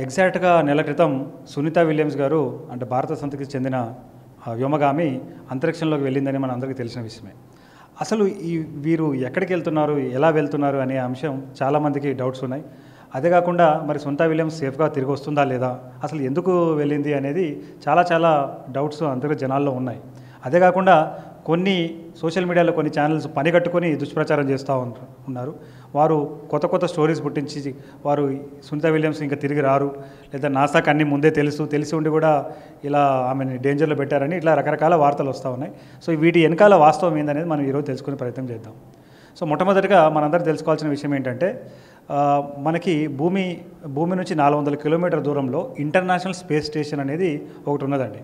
ఎగ్జాక్ట్‌గా నెల క్రితం సునీత విలియమ్స్ గారు అంటే భారత సంతతికి చెందిన వ్యోమగామి అంతరిక్షంలోకి వెళ్ళిందని మనందరికీ తెలిసిన విషయమే. అసలు వీరు ఎక్కడికి వెళ్తున్నారు, ఎలా వెళ్తున్నారు అనే అంశం చాలామందికి డౌట్స్ ఉన్నాయి. అదే కాకుండా మరి సునీత విలియమ్స్ సేఫ్‌గా తిరిగి వస్తుందా లేదా, అసలు ఎందుకు వెళ్ళింది అనేది చాలా డౌట్స్ అందరి జనాల్లో ఉన్నాయి. అదే కాకుండా కొన్ని సోషల్ మీడియాలో కొన్ని ఛానల్స్ పని కట్టుకొని దుష్ప్రచారం చేస్తూ ఉన్నారు. వారు కొత్త స్టోరీస్ పుట్టించి వారు సునీత విలియమ్స్ ఇంకా తిరిగి రారు, లేదా నాసాకు అన్నీ ముందే తెలిసి ఉండి కూడా ఇలా ఆమెని డేంజర్లో పెట్టారని ఇట్లా రకరకాల వార్తలు వస్తూ ఉన్నాయి. సో వీటి వెనకాల వాస్తవం ఏందనేది మనం ఈరోజు తెలుసుకునే ప్రయత్నం చేద్దాం. సో మొట్టమొదటిగా మనందరూ తెలుసుకోవాల్సిన విషయం ఏంటంటే, మనకి భూమి నుంచి 400 కిలోమీటర్ల దూరంలో ఇంటర్నేషనల్ స్పేస్ స్టేషన్ అనేది ఒకటి ఉన్నదండి.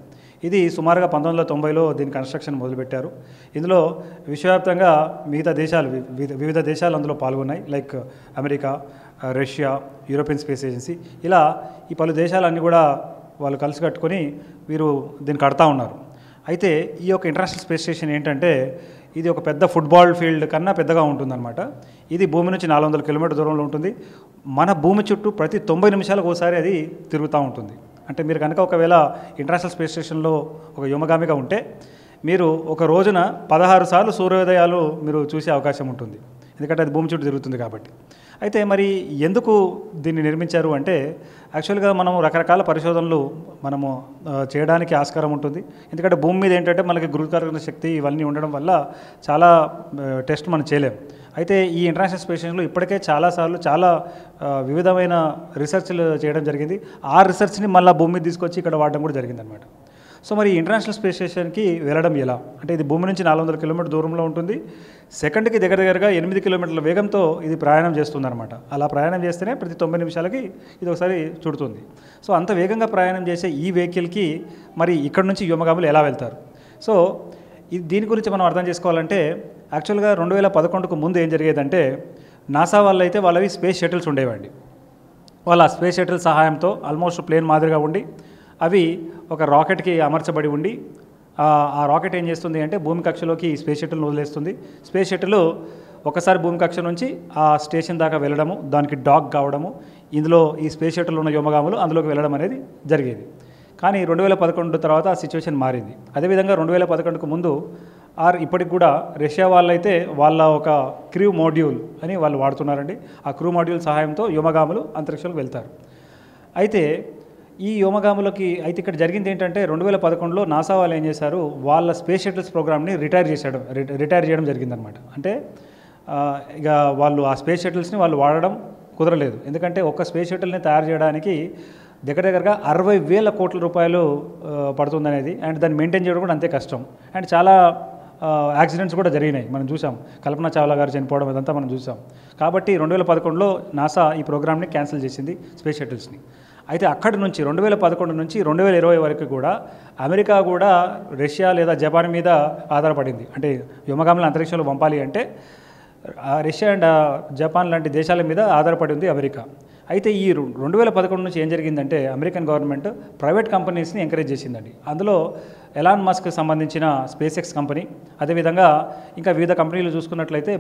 ఇది సుమారుగా 1990లో దీని కన్స్ట్రక్షన్ మొదలుపెట్టారు. ఇందులో విశ్వవ్యాప్తంగా మిగతా దేశాలు వివిధ దేశాలు అందులో పాల్గొన్నాయి. Like America, Russia, European Space Agency, ఇలా ఈ పలు దేశాలన్నీ కూడా వాళ్ళు కలిసి కట్టుకొని వీరు దీన్ని కడతా ఉన్నారు. అయితే ఈ యొక్క ఇంటర్నేషనల్ స్పేస్ స్టేషన్ ఏంటంటే, ఇది ఒక పెద్ద ఫుట్బాల్ ఫీల్డ్ కన్నా పెద్దగా ఉంటుందన్నమాట. ఇది భూమి నుంచి 400 కిలోమీటర్ దూరంలో ఉంటుంది. మన భూమి చుట్టూ ప్రతి 90 నిమిషాలకు ఒకసారి అది తిరుగుతూ ఉంటుంది. అంటే మీరు కనుక ఒకవేళ ఇంటర్నేషనల్ స్పేస్ స్టేషన్లో ఒక వ్యోమగామిగా ఉంటే మీరు ఒక రోజున 16 సార్లు సూర్యోదయాలు మీరు చూసే అవకాశం ఉంటుంది. ఎందుకంటే అది భూమి చుట్టూ తిరుగుతుంది కాబట్టి. అయితే మరి ఎందుకు దీన్ని నిర్మించారు అంటే, యాక్చువల్గా మనం రకరకాల పరిశోధనలు మనము చేయడానికి ఆస్కారం ఉంటుంది. ఎందుకంటే భూమి మీద ఏంటంటే మనకి గురుత్వాకర్షణ శక్తి ఇవన్నీ ఉండడం వల్ల చాలా టెస్ట్ మనం చేయలేం. అయితే ఈ ఇంటర్నేషనల్ స్పేస్ స్టేషన్లో ఇప్పటికే చాలాసార్లు చాలా వివిధమైన రీసెర్చ్లు చేయడం జరిగింది. ఆ రీసెర్చ్ని మళ్ళీ భూమి మీద తీసుకొచ్చి ఇక్కడ వాడడం కూడా జరిగిందనమాట. సో మరి ఇంటర్నేషనల్ స్పేస్ స్టేషన్కి వెళ్ళడం ఎలా అంటే, ఇది భూమి నుంచి 400 కిలోమీటర్ దూరంలో ఉంటుంది. సెకండ్కి దగ్గరగా 8 కిలోమీటర్ల వేగంతో ఇది ప్రయాణం చేస్తుందన్నమాట. అలా ప్రయాణం చేస్తేనే ప్రతి 90 నిమిషాలకి ఇది ఒకసారి చుడుతుంది. సో అంత వేగంగా ప్రయాణం చేసే ఈ వెహికల్కి మరి ఇక్కడ నుంచి వ్యోమగాములు ఎలా వెళ్తారు? సో దీని గురించి మనం అర్థం చేసుకోవాలంటే, యాక్చువల్గా 2011కు ముందు ఏం జరిగేదంటే, నాసా వాళ్ళు అయితే వాళ్ళవి స్పేస్ షటిల్స్ ఉండేవండి. వాళ్ళ స్పేస్ షటిల్ సహాయంతో ఆల్మోస్ట్ ప్లేన్ మాదిరిగా ఉండి అవి ఒక రాకెట్కి అమర్చబడి ఉండి, ఆ రాకెట్ ఏం చేస్తుంది అంటే భూమి కక్షలోకి స్పేస్ షటిల్ను వదిలేస్తుంది. స్పేస్ షటిల్ ఒకసారి భూమి కక్ష నుంచి ఆ స్టేషన్ దాకా వెళ్ళడము, దానికి డాక్ కావడము, ఇందులో ఈ స్పేస్ షటిల్ ఉన్న వ్యోమగాములు అందులోకి వెళ్ళడం అనేది జరిగేది. కానీ 2011 తర్వాత ఆ సిచ్యువేషన్ మారింది. అదేవిధంగా 2011కు ముందు ఇప్పటికి కూడా రష్యా వాళ్ళైతే వాళ్ళ ఒక క్రూ మాడ్యూల్ అని వాళ్ళు వాడుతున్నారండి. ఆ క్రూ మాడ్యూల్ సహాయంతో వ్యోమగాములు అంతరిక్షంలోకి వెళ్తారు. అయితే ఈ వ్యోమగాములకి అయితే ఇక్కడ జరిగింది ఏంటంటే, 2011లో నాసా వాళ్ళు ఏం చేశారు, వాళ్ళ స్పేస్ షటిల్స్ ప్రోగ్రామ్ని రిటైర్ చేయడం జరిగిందనమాట. అంటే ఇక వాళ్ళు ఆ స్పేస్ షటిల్స్ని వాళ్ళు వాడడం కుదరలేదు. ఎందుకంటే ఒక స్పేస్ షటిల్ని తయారు చేయడానికి దగ్గరగా 60,000 కోట్ల రూపాయలు పడుతుందనేది, అండ్ దాన్ని మెయింటైన్ చేయడం కూడా అంతే కష్టం. అండ్ చాలా యాక్సిడెంట్స్ కూడా జరిగినాయి, మనం చూసాం. కల్పనా చావ్లా గారు చనిపోవడం ఇదంతా మనం చూసాం. కాబట్టి 2011లో నాసా ఈ ప్రోగ్రామ్ని క్యాన్సిల్ చేసింది, స్పేస్ షటిల్స్ని. అయితే అక్కడి నుంచి 2011 నుంచి 2020 వరకు కూడా అమెరికా కూడా రష్యా లేదా జపాన్ మీద ఆధారపడింది. అంటే వ్యోమగాములను అంతరిక్షంలో పంపాలి అంటే రష్యా అండ్ జపాన్ లాంటి దేశాల మీద ఆధారపడి ఉంది అమెరికా. అయితే ఈ 2011 నుంచి ఏం జరిగిందంటే, అమెరికన్ గవర్నమెంట్ ప్రైవేట్ కంపెనీస్ని ఎంకరేజ్ చేసిందండి. అందులో ఎలాన్ మస్క్ సంబంధించిన స్పేస్ ఎక్స్ కంపెనీ, అదేవిధంగా ఇంకా వివిధ కంపెనీలు చూసుకున్నట్లయితే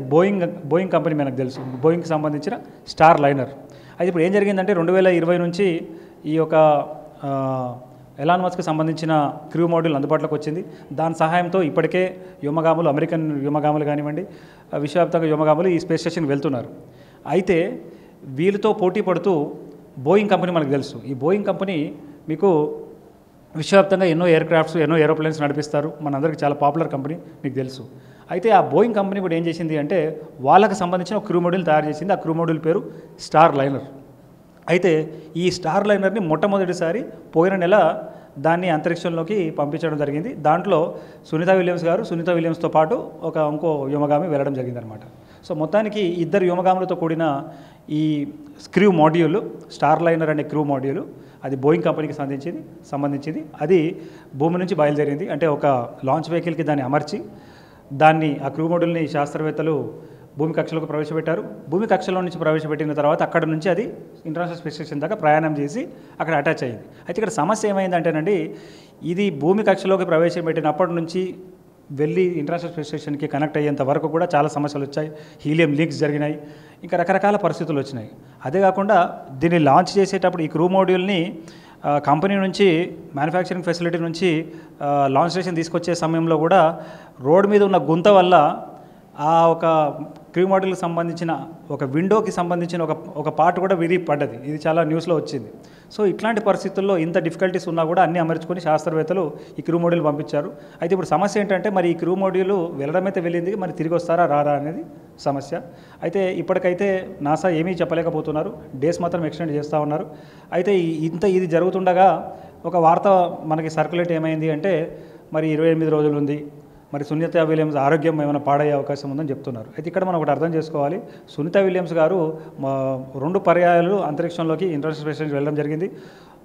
బోయింగ్ కంపెనీ మనకు తెలుసు, బోయింగ్కి సంబంధించిన స్టార్ లైనర్. అయితే ఇప్పుడు ఏం జరిగిందంటే 2020 నుంచి ఈ యొక్క ఎలాన్ మస్క్కి సంబంధించిన క్రూ మాడ్యూల్ అందుబాటులోకి వచ్చింది. దాని సహాయంతో ఇప్పటికే వ్యోమగాములు, అమెరికన్ వ్యోమగాములు కానివ్వండి, విశ్వవ్యాప్తంగా వ్యోమగాములు ఈ స్పేస్ స్టేషన్కి వెళ్తున్నారు. అయితే వీళ్ళతో పోటీ పడుతూ బోయింగ్ కంపెనీ మనకు తెలుసు. ఈ బోయింగ్ కంపెనీ మీకు విశ్వవ్యాప్తంగా ఎన్నో ఎయిర్ క్రాఫ్ట్స్, ఎన్నో ఏరోప్లేన్స్ నడిపిస్తారు. మనందరికీ చాలా పాపులర్ కంపెనీ, మీకు తెలుసు. అయితే ఆ బోయింగ్ కంపెనీ కూడా ఏం చేసింది అంటే, వాళ్ళకి సంబంధించిన ఒక క్రూ మాడ్యూల్ తయారు చేసింది. ఆ క్రూ మాడ్యూల్ పేరు స్టార్ లైనర్. అయితే ఈ స్టార్ లైనర్ని మొట్టమొదటిసారి పోయిన నెల దాన్ని అంతరిక్షంలోకి పంపించడం జరిగింది. దాంట్లో సునీత విలియమ్స్తో పాటు ఇంకో వ్యోమగామి వెళ్ళడం జరిగిందనమాట. సో మొత్తానికి ఇద్దరు వ్యోమగాములతో కూడిన ఈ క్రూ మాడ్యూల్, స్టార్ లైనర్ అనే క్రూ మాడ్యూల్, అది బోయింగ్ కంపెనీకి సంబంధించింది. అది భూమి నుంచి బయలుదేరింది. అంటే ఒక లాంచ్ వెహికల్కి దాన్ని అమర్చి ఆ క్రూ మాడ్యూల్ని శాస్త్రవేత్తలు భూమి కక్షలోకి ప్రవేశపెట్టారు. భూమి కక్షలో నుంచి ప్రవేశపెట్టిన తర్వాత అక్కడ నుంచి అది ఇంటర్నేషనల్ స్పేస్ స్టేషన్ దాకా ప్రయాణం చేసి అక్కడ అటాచ్ అయ్యింది. అయితే ఇక్కడ సమస్య ఏమైందంటేనండి, ఇది భూమి కక్షలోకి ప్రవేశపెట్టినప్పటి నుంచి వెళ్ళి ఇంటర్నేషనల్ స్పేస్ స్టేషన్కి కనెక్ట్ అయ్యేంత వరకు కూడా చాలా సమస్యలు వచ్చాయి. హీలియం లీక్స్ జరిగినాయి, ఇంకా రకరకాల పరిస్థితులు వచ్చినాయి. అదే కాకుండా దీన్ని లాంచ్ చేసేటప్పుడు ఈ క్రూ మాడ్యూల్ని కంపెనీ నుంచి మ్యానుఫ్యాక్చరింగ్ ఫెసిలిటీ నుంచి లాంచ్ స్టేషన్ తీసుకొచ్చే సమయంలో కూడా రోడ్ మీద ఉన్న గుంత వల్ల ఆ ఒక క్రూ మాడ్యూల్కి సంబంధించిన ఒక విండోకి సంబంధించిన ఒక పార్ట్ కూడా విరిగి పడ్డది. ఇది చాలా న్యూస్లో వచ్చింది. సో ఇట్లాంటి పరిస్థితుల్లో ఇంత డిఫికల్టీస్ ఉన్నా కూడా అన్నీ అమర్చుకొని శాస్త్రవేత్తలు ఈ క్రూ మాడ్యూల్ పంపించారు. అయితే ఇప్పుడు సమస్య ఏంటంటే మరి ఈ క్రూ మాడ్యూల్ వెళ్ళడమైతే వెళ్ళింది, మరి తిరిగి వస్తారా రారా అనేది సమస్య. అయితే ఇప్పటికైతే నాసా ఏమీ చెప్పలేకపోతున్నారు, డేస్ మాత్రం ఎక్స్టెండ్ చేస్తూ ఉన్నారు. అయితే ఇది జరుగుతుండగా ఒక వార్త మనకి సర్క్యులేట్ ఏమైంది అంటే మరి 28 రోజులు ఉంది, మరి సునీత విలియమ్స్ ఆరోగ్యం ఏమైనా పాడయ్యే అవకాశం ఉందని చెప్తున్నారు. అయితే ఇక్కడ మనం ఒకటి అర్థం చేసుకోవాలి, సునీత విలియమ్స్ గారు 2 పర్యాయాలు అంతరిక్షంలోకి ఇంటర్నేషనల్ స్పేస్ స్టేషన్కి వెళ్ళడం జరిగింది.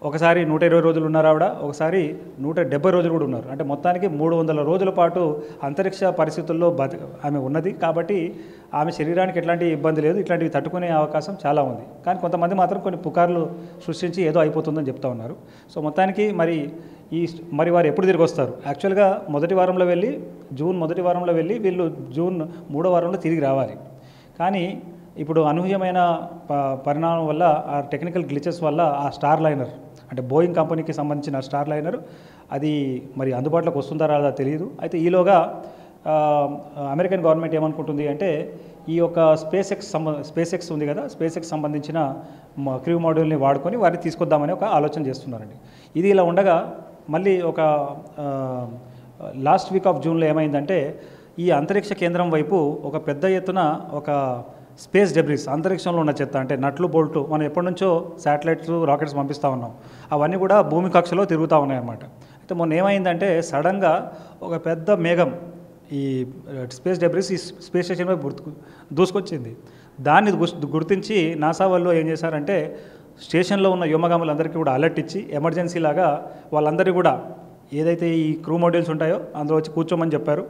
ఒకసారి 120 రోజులు ఉన్నారు ఆవిడ, ఒకసారి 170 రోజులు కూడా ఉన్నారు. అంటే మొత్తానికి 300 రోజుల పాటు అంతరిక్ష పరిస్థితుల్లో ఆమె ఉన్నది. కాబట్టి ఆమె శరీరానికి ఎట్లాంటి ఇబ్బంది లేదు, ఇట్లాంటివి తట్టుకునే అవకాశం చాలా ఉంది. కానీ కొంతమంది మాత్రం కొన్ని పుకార్లు సృష్టించి ఏదో అయిపోతుందని చెప్తా ఉన్నారు. సో మొత్తానికి మరి వారు ఎప్పుడు తిరిగి వస్తారు? యాక్చువల్గా జూన్ మొదటి వారంలో వెళ్ళి వీళ్ళు జూన్ 3వ వారంలో తిరిగి రావాలి. కానీ ఇప్పుడు అనూహ్యమైన పరిణామం వల్ల, ఆ టెక్నికల్ గ్లిచెస్ వల్ల ఆ స్టార్ లైనర్ అంటే బోయింగ్ కంపెనీకి సంబంధించిన స్టార్ లైనర్ అది మరి అందుబాటులోకి వస్తుందా రాదా తెలియదు. అయితే ఈలోగా అమెరికన్ గవర్నమెంట్ ఏమనుకుంటుంది అంటే ఈ యొక్క స్పేస్ ఎక్స్ ఉంది కదా, స్పేస్ ఎక్స్ సంబంధించిన క్రూ మాడ్యూల్ని వాడుకొని వారిని తీసుకొద్దామని ఒక ఆలోచన చేస్తున్నారండి. ఇది ఇలా ఉండగా మళ్ళీ ఒక లాస్ట్ వీక్ ఆఫ్ జూన్లో ఏమైందంటే ఈ అంతరిక్ష కేంద్రం వైపు ఒక పెద్ద ఎత్తున ఒక స్పేస్ డెబ్రిస్, అంతరిక్షంలో ఉన్న చెత్త, అంటే నట్లు బోల్టు, మనం ఎప్పటి నుంచో శాటిలైట్స్ రాకెట్స్ పంపిస్తూ ఉన్నాం, అవన్నీ కూడా భూమి కక్షలో తిరుగుతూ ఉన్నాయన్నమాట. అయితే మొన్న ఏమైందంటే సడన్గా ఒక పెద్ద మేఘం ఈ స్పేస్ డెబ్రిస్ ఈ స్పేస్ స్టేషన్ వైపు దూసుకొచ్చింది. దాన్ని గుర్తించి నాసా వాళ్ళు ఏం చేశారంటే స్టేషన్లో ఉన్న వ్యోమగాములందరికీ కూడా అలర్ట్ ఇచ్చి ఎమర్జెన్సీ లాగా వాళ్ళందరికీ కూడా ఏదైతే ఈ క్రూ మాడ్యూల్స్ ఉంటాయో అందులో వచ్చి కూర్చోమని చెప్పారు.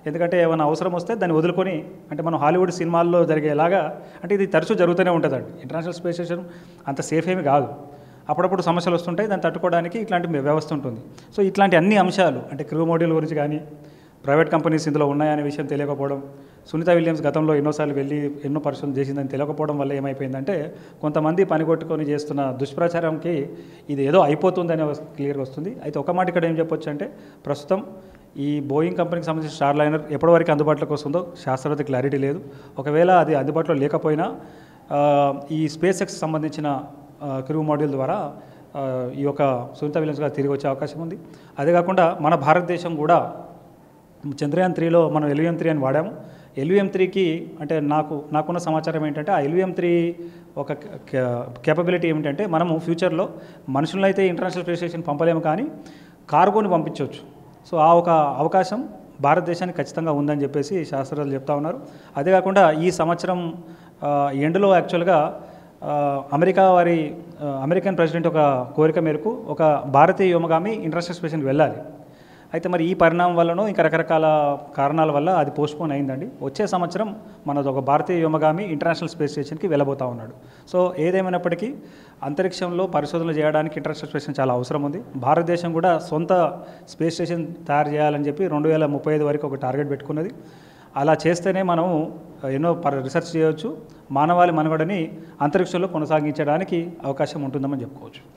ఎందుకంటే ఏమైనా అవసరం వస్తే దాన్ని వదులుకొని, అంటే మనం హాలీవుడ్ సినిమాల్లో జరిగేలాగా, అంటే ఇది తరచూ జరుగుతూనే ఉంటుందండి. ఇంటర్నేషనల్ స్పేస్ స్టేషన్ అంత సేఫ్ ఏమి కాదు, అప్పుడప్పుడు సమస్యలు వస్తుంటాయి, దాన్ని తట్టుకోవడానికి ఇట్లాంటి వ్యవస్థ ఉంటుంది. సో ఇట్లాంటి అన్ని అంశాలు, అంటే క్రూ మాడ్యూల్ గురించి కానీ ప్రైవేట్ కంపెనీస్ ఇందులో ఉన్నాయనే విషయం తెలియకపోవడం, సునీత విలియమ్స్ గతంలో ఎన్నోసార్లు వెళ్ళి ఎన్నో పరిశోధన చేసిందని తెలియకపోవడం వల్ల ఏమైపోయిందంటే కొంతమంది పనిగొట్టుకొని చేస్తున్న దుష్ప్రచారంకి ఇది ఏదో అయిపోతుందని క్లియర్గా వస్తుంది. అయితే ఒక మాట ఇక్కడ ఏం చెప్పొచ్చు అంటే ప్రస్తుతం ఈ బోయింగ్ కంపెనీకి సంబంధించిన స్టార్ లైనర్ ఎప్పటి వరకు అందుబాటులోకి వస్తుందో శాస్త్రవేత్త క్లారిటీ లేదు. ఒకవేళ అది అందుబాటులో లేకపోయినా ఈ స్పేస్ ఎక్స్ సంబంధించిన క్రూ మాడ్యూల్ ద్వారా ఈ యొక్క సునీత విలియమ్స్ గారు తిరిగి వచ్చే అవకాశం ఉంది. అదే కాకుండా మన భారతదేశం కూడా చంద్రయాన్ 3లో మనం LVM-3 అని వాడాము. LVM-3కి అంటే నాకున్న సమాచారం ఏంటంటే ఆ LVM-3 ఒక కేపబిలిటీ ఏమిటంటే మనము ఫ్యూచర్లో మనుషులను అయితే ఇంటర్నేషనల్ స్పేస్ స్టేషన్ పంపలేము, కానీ కార్గోని పంపించవచ్చు. సో ఆ ఒక అవకాశం భారతదేశానికి ఖచ్చితంగా ఉందని చెప్పేసి శాస్త్రవేత్తలు చెప్తా ఉన్నారు. అదే కాకుండా ఈ సంవత్సరం ఎండ్లో యాక్చువల్గా అమెరికన్ ప్రెసిడెంట్ ఒక కోరిక మేరకు ఒక భారతీయ వ్యోమగామి ఇంటర్నేషనల్ స్టేషన్కి వెళ్ళాలి. అయితే మరి ఈ పరిణామం వల్లనో ఇంకా రకరకాల కారణాల వల్ల అది పోస్ట్పోన్ అయిందండి. వచ్చే సంవత్సరం మనది ఒక భారతీయ వ్యోమగామి ఇంటర్నేషనల్ స్పేస్ స్టేషన్కి వెళ్ళబోతా ఉన్నాడు. సో ఏదేమైనప్పటికీ అంతరిక్షంలో పరిశోధనలు చేయడానికి ఇంటర్నేషనల్ స్పేస్ స్టేషన్ చాలా అవసరం ఉంది. భారతదేశం కూడా సొంత స్పేస్ స్టేషన్ తయారు చేయాలని చెప్పి 2035 వరకు ఒక టార్గెట్ పెట్టుకున్నది. అలా చేస్తేనే మనం ఎన్నో రీసెర్చ్ చేయవచ్చు, మానవాళి మనుగడని అంతరిక్షంలో కొనసాగించడానికి అవకాశం ఉంటుందని చెప్పుకోవచ్చు.